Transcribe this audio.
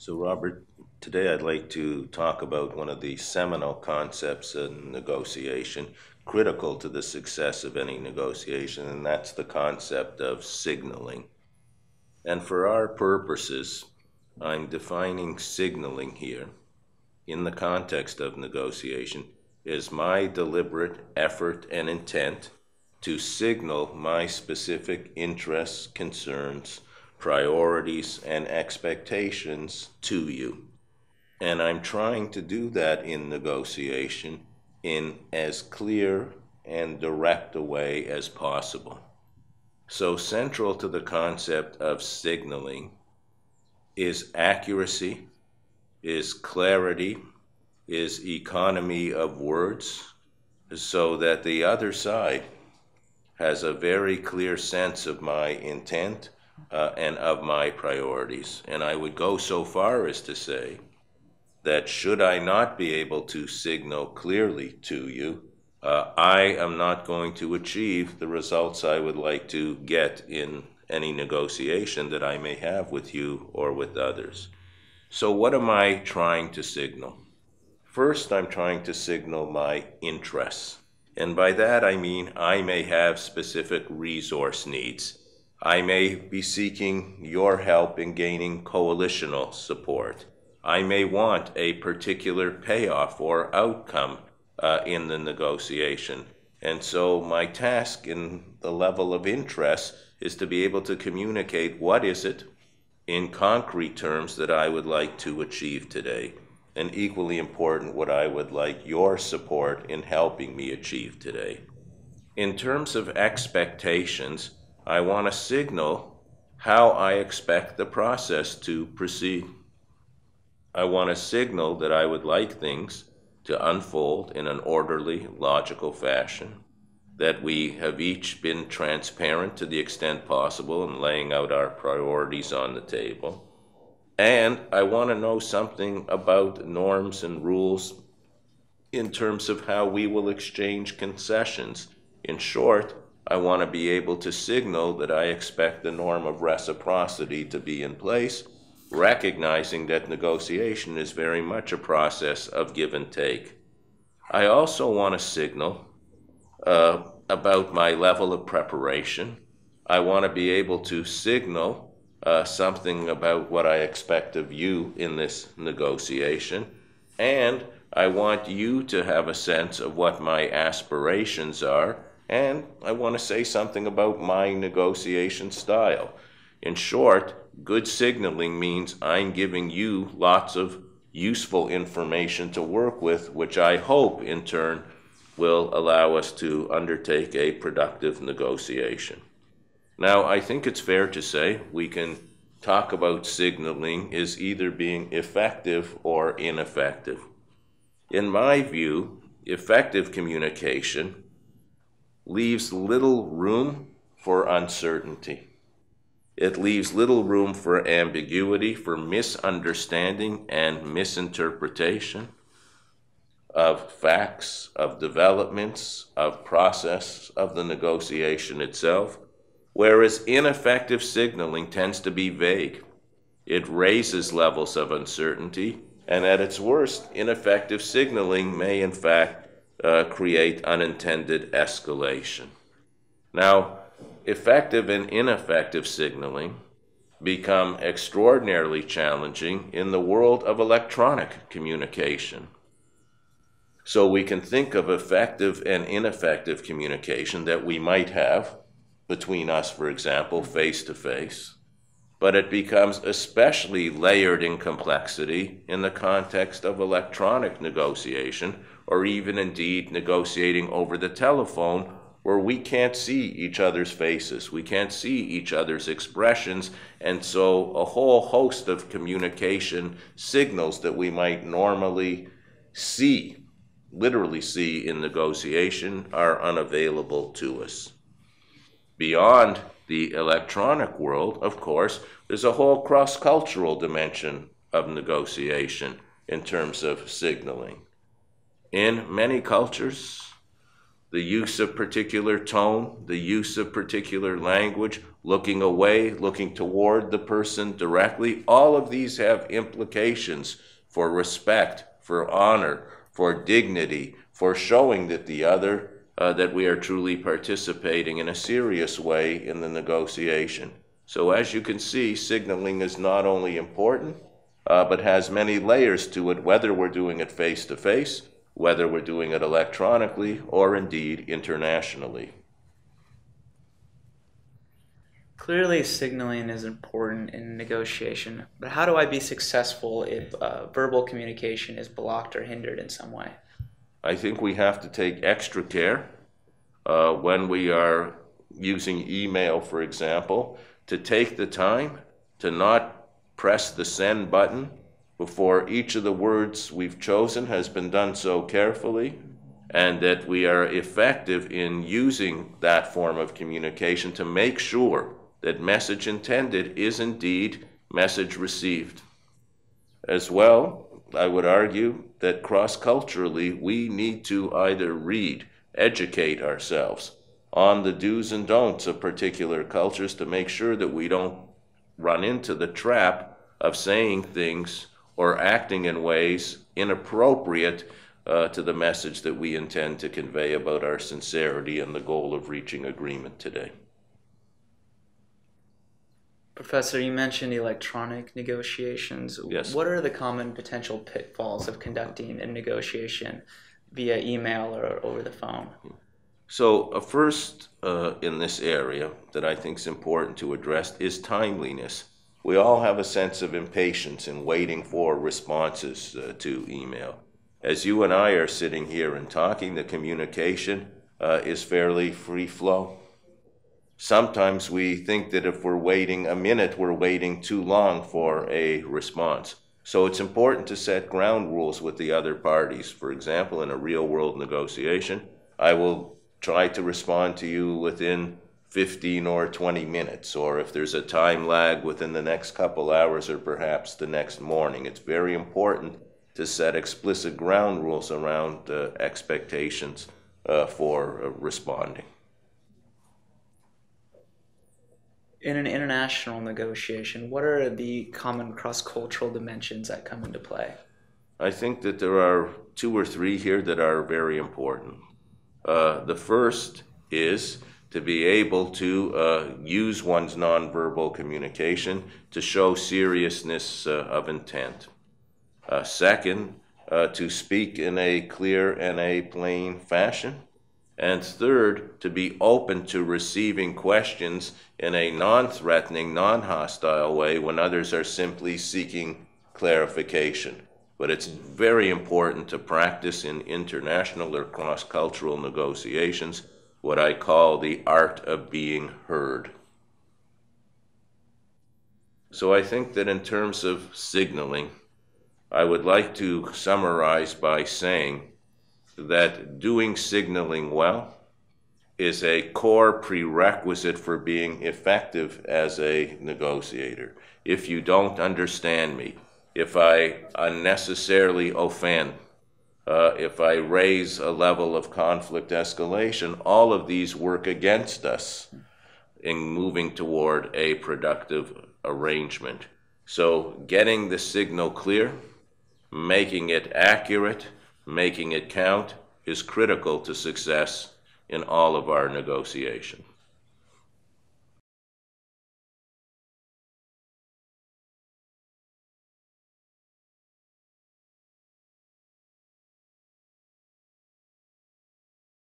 So, Robert, today I'd like to talk about one of the seminal concepts in negotiation, critical to the success of any negotiation, and that's the concept of signaling. And for our purposes, I'm defining signaling here in the context of negotiation is my deliberate effort and intent to signal my specific interests, concerns, priorities, and expectations to you. And I'm trying to do that in negotiation in as clear and direct a way as possible. So, central to the concept of signaling is accuracy, is clarity, is economy of words, so that the other side has a very clear sense of my intent and of my priorities. And I would go so far as to say that should I not be able to signal clearly to you, I am not going to achieve the results I would like to get in any negotiation that I may have with you or with others. So what am I trying to signal? First, I'm trying to signal my interests. And by that I mean I may have specific resource needs. I may be seeking your help in gaining coalitional support. I may want a particular payoff or outcome in the negotiation. And so my task in the level of interest is to be able to communicate what is it in concrete terms that I would like to achieve today, and equally important, what I would like your support in helping me achieve today. In terms of expectations, I want to signal how I expect the process to proceed. I want to signal that I would like things to unfold in an orderly, logical fashion, that we have each been transparent to the extent possible in laying out our priorities on the table. And I want to know something about norms and rules in terms of how we will exchange concessions. In short, I want to be able to signal that I expect the norm of reciprocity to be in place, recognizing that negotiation is very much a process of give and take. I also want to signal about my level of preparation. I want to be able to signal something about what I expect of you in this negotiation. And I want you to have a sense of what my aspirations are. And I want to say something about my negotiation style. In short, good signaling means I'm giving you lots of useful information to work with, which I hope in turn will allow us to undertake a productive negotiation. Now, I think it's fair to say we can talk about signaling as either being effective or ineffective. In my view, effective communication leaves little room for uncertainty. It leaves little room for ambiguity, for misunderstanding and misinterpretation of facts, of developments, of process of the negotiation itself, whereas ineffective signaling tends to be vague. It raises levels of uncertainty, and at its worst, ineffective signaling may in fact create unintended escalation. Now, effective and ineffective signaling become extraordinarily challenging in the world of electronic communication. So we can think of effective and ineffective communication that we might have between us, for example, face to face, but it becomes especially layered in complexity in the context of electronic negotiation, or even indeed negotiating over the telephone, where we can't see each other's faces, we can't see each other's expressions, and so a whole host of communication signals that we might normally see, literally see in negotiation, are unavailable to us. Beyond the electronic world, of course, there's a whole cross-cultural dimension of negotiation in terms of signaling. In many cultures, the use of particular tone, the use of particular language, looking away, looking toward the person directly, all of these have implications for respect, for honor, for dignity, for showing that the other, that we are truly participating in a serious way in the negotiation. So as you can see, signaling is not only important, but has many layers to it, whether we're doing it face-to-face, whether we're doing it electronically, or indeed internationally. Clearly, signaling is important in negotiation, but how do I be successful if verbal communication is blocked or hindered in some way? I think we have to take extra care when we are using email, for example, to take the time to not press the send button before each of the words we've chosen has been done so carefully, and that we are effective in using that form of communication to make sure that message intended is indeed message received. As well, I would argue that cross-culturally we need to either read, educate ourselves on the do's and don'ts of particular cultures to make sure that we don't run into the trap of saying things or acting in ways inappropriate to the message that we intend to convey about our sincerity and the goal of reaching agreement today. Professor, you mentioned electronic negotiations. Yes. What are the common potential pitfalls of conducting a negotiation via email or over the phone? So a first in this area that I think is important to address is timeliness. We all have a sense of impatience in waiting for responses to email. As you and I are sitting here and talking, the communication is fairly free flow. Sometimes we think that if we're waiting a minute, we're waiting too long for a response. So it's important to set ground rules with the other parties. For example, in a real-world negotiation, I will try to respond to you within 15 or 20 minutes, or if there's a time lag, within the next couple hours or perhaps the next morning. It's very important to set explicit ground rules around expectations for responding. In an international negotiation, what are the common cross-cultural dimensions that come into play? I think that there are 2 or 3 here that are very important. The first is to be able to use one's nonverbal communication to show seriousness of intent. Second, to speak in a clear and a plain fashion. And third, to be open to receiving questions in a non-threatening, non-hostile way when others are simply seeking clarification. But it's very important to practice in international or cross-cultural negotiations what I call the art of being heard. So I think that in terms of signaling, I would like to summarize by saying that doing signaling well is a core prerequisite for being effective as a negotiator. If you don't understand me, if I unnecessarily offend, if I raise a level of conflict escalation, all of these work against us in moving toward a productive arrangement. So getting the signal clear, making it accurate, making it count is critical to success in all of our negotiation.